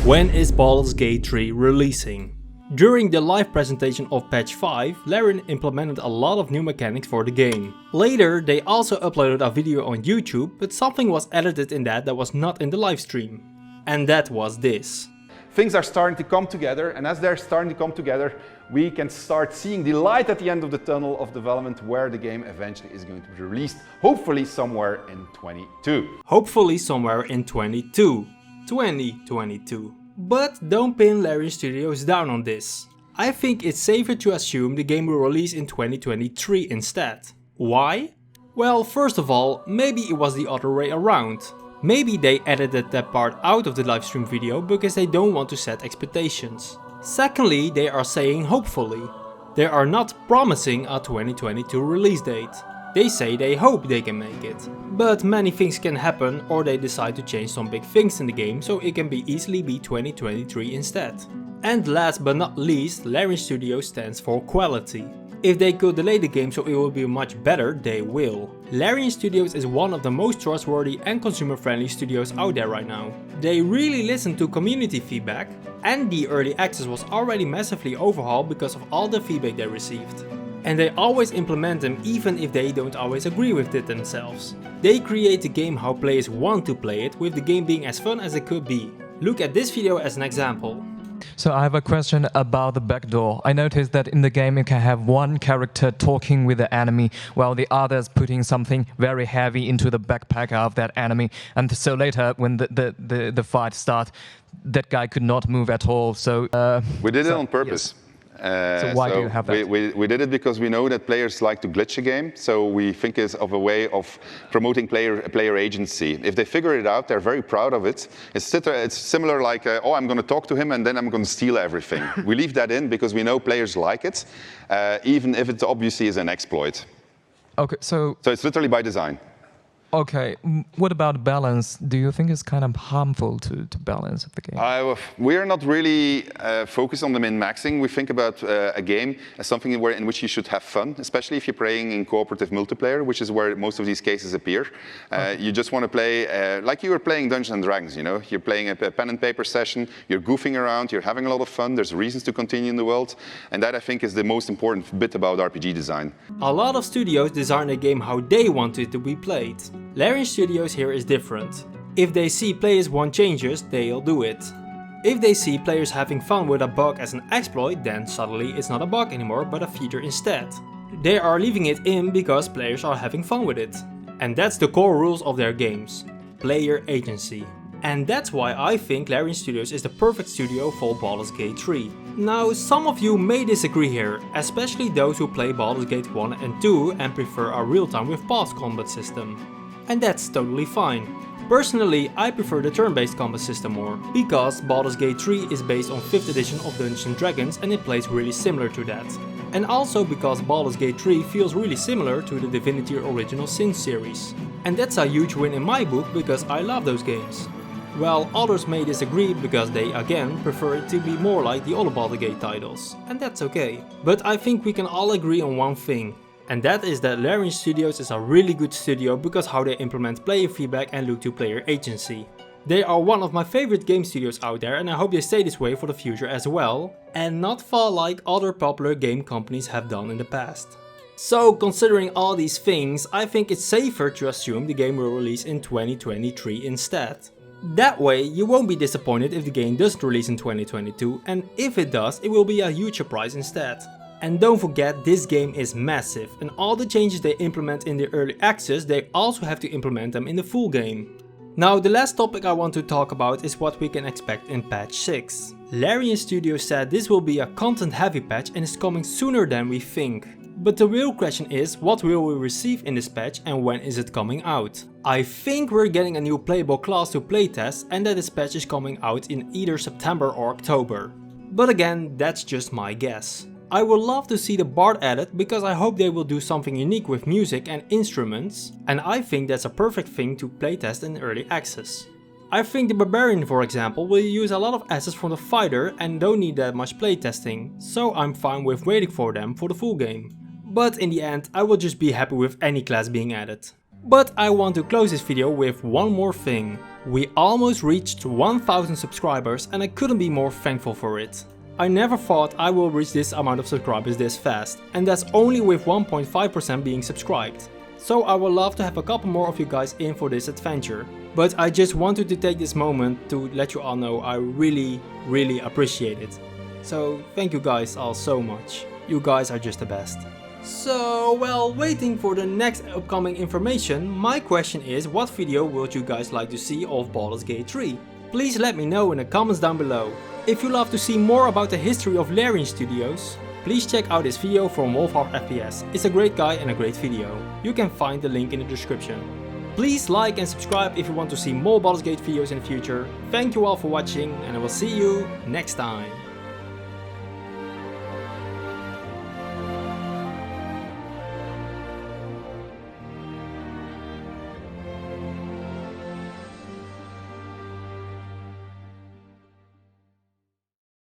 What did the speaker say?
When is Baldur's Gate 3 releasing? During the live presentation of patch 5, Larian implemented a lot of new mechanics for the game. Later, they also uploaded a video on YouTube, but something was edited in that was not in the live stream. And that was this. Things are starting to come together, and as they're starting to come together, we can start seeing the light at the end of the tunnel of development where the game eventually is going to be released, hopefully somewhere in 2022. Hopefully somewhere in 2022. But don't pin Larian Studios down on this. I think it's safer to assume the game will release in 2023 instead. Why? Well, first of all, maybe it was the other way around. Maybe they edited that part out of the livestream video because they don't want to set expectations. Secondly, they are saying hopefully. They are not promising a 2022 release date. They say they hope they can make it. But many things can happen, or they decide to change some big things in the game, so it can easily be 2023 instead. And last but not least, Larian Studios stands for quality. If they could delay the game so it will be much better, they will. Larian Studios is one of the most trustworthy and consumer-friendly studios out there right now. They really listen to community feedback, and the early access was already massively overhauled because of all the feedback they received. And they always implement them even if they don't always agree with it themselves. They create the game how players want to play it, with the game being as fun as it could be. Look at this video as an example. So I have a question about the backdoor. I noticed that in the game you can have one character talking with the enemy while the other is putting something very heavy into the backpack of that enemy. And so later when the fight starts, that guy could not move at all. So we did it on purpose. Yes. So why do you have that? We did it because we know that players like to glitch a game, so we think it's of a way of promoting player agency. If they figure it out, they're very proud of it. It's similar like, oh, I'm going to talk to him and then I'm going to steal everything. We leave that in because we know players like it, even if it obviously is an exploit. Okay, so it's literally by design. Okay, what about balance? Do you think it's kind of harmful to balance of the game? We are not really focused on the min-maxing. We think about a game as something in which you should have fun, especially if you're playing in cooperative multiplayer, which is where most of these cases appear. You just want to play like you were playing Dungeons & Dragons, you know? You're playing a pen and paper session, you're goofing around, you're having a lot of fun, there's reasons to continue in the world, and that I think is the most important bit about RPG design. A lot of studios design a game how they want it to be played. Larian Studios here is different. If they see players want changes, they'll do it. If they see players having fun with a bug as an exploit, then suddenly it's not a bug anymore but a feature instead. They are leaving it in because players are having fun with it. And that's the core rules of their games. Player agency. And that's why I think Larian Studios is the perfect studio for Baldur's Gate 3. Now, some of you may disagree here, especially those who play Baldur's Gate 1 and 2 and prefer a real-time with pause combat system. And that's totally fine. Personally, I prefer the turn-based combat system more, because Baldur's Gate 3 is based on 5th edition of Dungeons & Dragons and it plays really similar to that. And also because Baldur's Gate 3 feels really similar to the Divinity Original Sin series. And that's a huge win in my book because I love those games. Well, others may disagree because they again prefer it to be more like the other Baldur's Gate titles, and that's okay. But I think we can all agree on one thing. And that is that Larian Studios is a really good studio because how they implement player feedback and look to player agency. They are one of my favorite game studios out there and I hope they stay this way for the future as well, and not fall like other popular game companies have done in the past. So considering all these things, I think it's safer to assume the game will release in 2023 instead. That way you won't be disappointed if the game doesn't release in 2022, and if it does, it will be a huge surprise instead. And don't forget, this game is massive, and all the changes they implement in the early access, they also have to implement them in the full game. Now, the last topic I want to talk about is what we can expect in patch 6. Larian Studios said this will be a content heavy patch and is coming sooner than we think. But the real question is, what will we receive in this patch and when is it coming out? I think we're getting a new playable class to playtest and that this patch is coming out in either September or October. But again, that's just my guess. I would love to see the Bard added because I hope they will do something unique with music and instruments, and I think that's a perfect thing to playtest in early access. I think the Barbarian, for example, will use a lot of assets from the fighter and don't need that much playtesting, so I'm fine with waiting for them for the full game. But in the end, I will just be happy with any class being added. But I want to close this video with one more thing. We almost reached 1000 subscribers and I couldn't be more thankful for it. I never thought I will reach this amount of subscribers this fast, and that's only with 1.5% being subscribed. So I would love to have a couple more of you guys in for this adventure. But I just wanted to take this moment to let you all know I really appreciate it. So thank you guys all so much. You guys are just the best. So while waiting for the next upcoming information, my question is, what video would you guys like to see of Baldur's Gate 3? Please let me know in the comments down below. If you love to see more about the history of Larian Studios, please check out this video from WolfheartFPS. It's a great guy and a great video. You can find the link in the description. Please like and subscribe if you want to see more Baldur's Gate videos in the future. Thank you all for watching and I will see you next time.